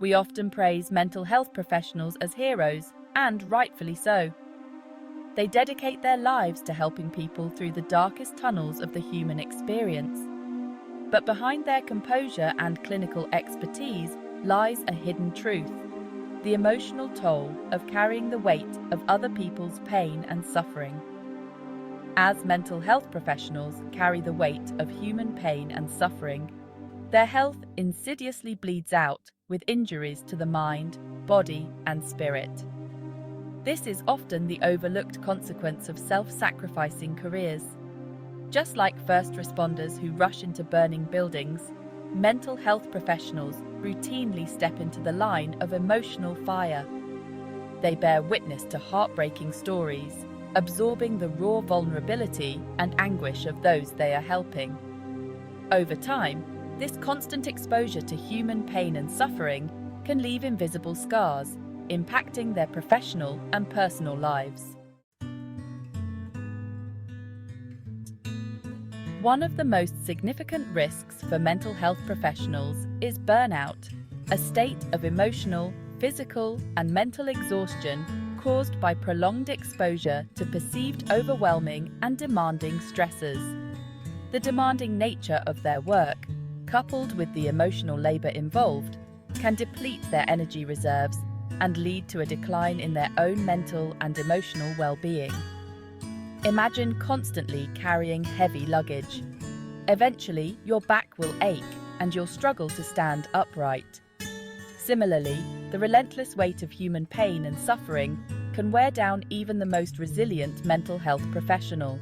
We often praise mental health professionals as heroes, and rightfully so. They dedicate their lives to helping people through the darkest tunnels of the human experience. But behind their composure and clinical expertise lies a hidden truth: the emotional toll of carrying the weight of other people's pain and suffering. As mental health professionals carry the weight of human pain and suffering, their health insidiously bleeds out with injuries to the mind, body, and spirit. This is often the overlooked consequence of self-sacrificing careers. Just like first responders who rush into burning buildings, mental health professionals routinely step into the line of emotional fire. They bear witness to heartbreaking stories, absorbing the raw vulnerability and anguish of those they are helping. Over time, this constant exposure to human pain and suffering can leave invisible scars, impacting their professional and personal lives. One of the most significant risks for mental health professionals is burnout, a state of emotional, physical, and mental exhaustion caused by prolonged exposure to perceived overwhelming and demanding stressors. The demanding nature of their work, coupled with the emotional labor involved, can deplete their energy reserves and lead to a decline in their own mental and emotional well-being. Imagine constantly carrying heavy luggage. Eventually, your back will ache and you'll struggle to stand upright. Similarly, the relentless weight of human pain and suffering can wear down even the most resilient mental health professional.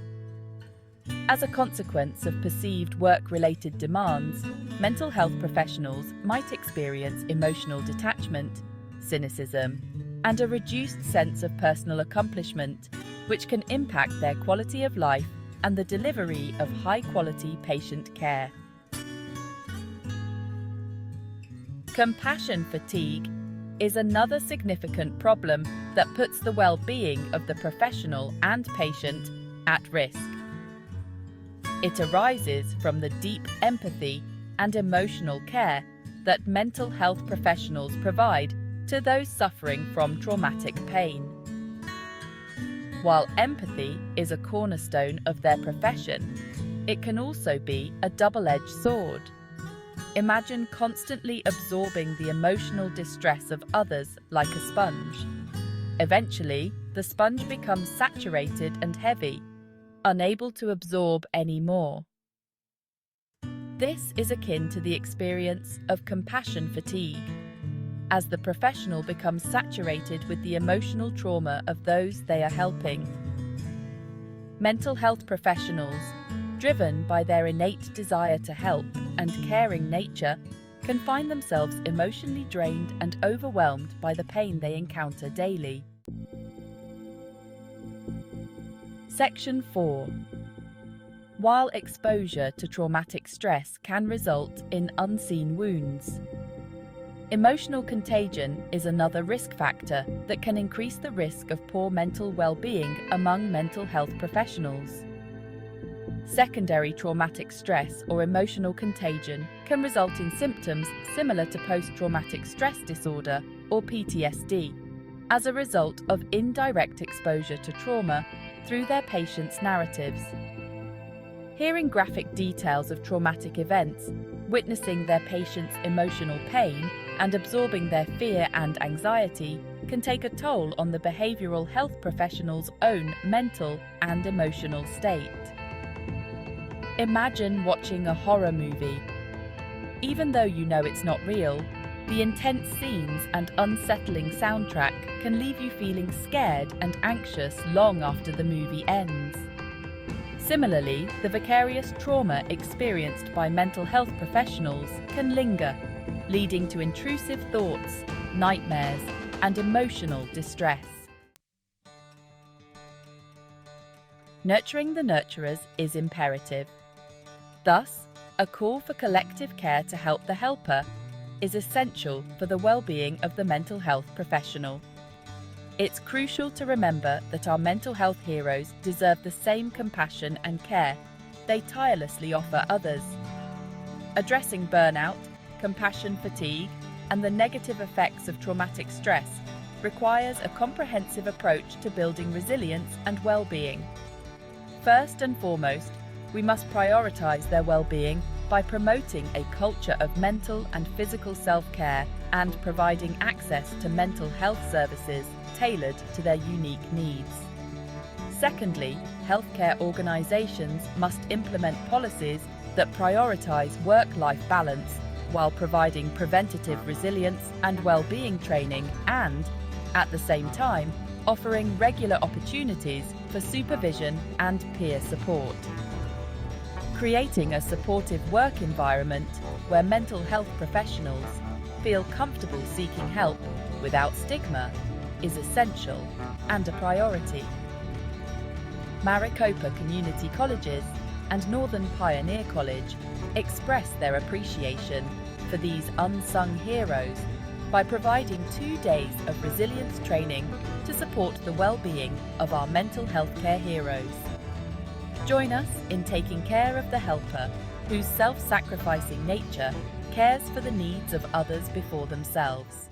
As a consequence of perceived work-related demands, mental health professionals might experience emotional detachment, cynicism, and a reduced sense of personal accomplishment, which can impact their quality of life and the delivery of high-quality patient care. Compassion fatigue is another significant problem that puts the well-being of the professional and patient at risk. It arises from the deep empathy and emotional care that mental health professionals provide to those suffering from traumatic pain. While empathy is a cornerstone of their profession, it can also be a double-edged sword. Imagine constantly absorbing the emotional distress of others like a sponge. Eventually, the sponge becomes saturated and heavy, unable to absorb any more. This is akin to the experience of compassion fatigue, as the professional becomes saturated with the emotional trauma of those they are helping. Mental health professionals, driven by their innate desire to help and caring nature, can find themselves emotionally drained and overwhelmed by the pain they encounter daily. Section 4. While exposure to traumatic stress can result in unseen wounds, emotional contagion is another risk factor that can increase the risk of poor mental well-being among mental health professionals. Secondary traumatic stress or emotional contagion can result in symptoms similar to post-traumatic stress disorder or PTSD as a result of indirect exposure to trauma through their patients' narratives. Hearing graphic details of traumatic events, witnessing their patients' emotional pain, and absorbing their fear and anxiety can take a toll on the behavioral health professional's own mental and emotional state. Imagine watching a horror movie. Even though you know it's not real, the intense scenes and unsettling soundtrack can leave you feeling scared and anxious long after the movie ends. Similarly, the vicarious trauma experienced by mental health professionals can linger, leading to intrusive thoughts, nightmares, and emotional distress. Nurturing the nurturers is imperative. Thus, a call for collective care to help the helper is essential for the well-being of the mental health professional. It's crucial to remember that our mental health heroes deserve the same compassion and care they tirelessly offer others. Addressing burnout, compassion fatigue, and the negative effects of traumatic stress requires a comprehensive approach to building resilience and well-being. First and foremost, we must prioritize their well-being by promoting a culture of mental and physical self-care and providing access to mental health services tailored to their unique needs. Secondly, healthcare organizations must implement policies that prioritize work-life balance while providing preventative resilience and well-being training and, at the same time, offering regular opportunities for supervision and peer support. Creating a supportive work environment where mental health professionals feel comfortable seeking help without stigma is essential and a priority. Maricopa Community Colleges and Northern Pioneer College express their appreciation for these unsung heroes by providing 2 days of resilience training to support the well-being of our mental health care heroes. Join us in taking care of the helper whose self-sacrificing nature cares for the needs of others before themselves.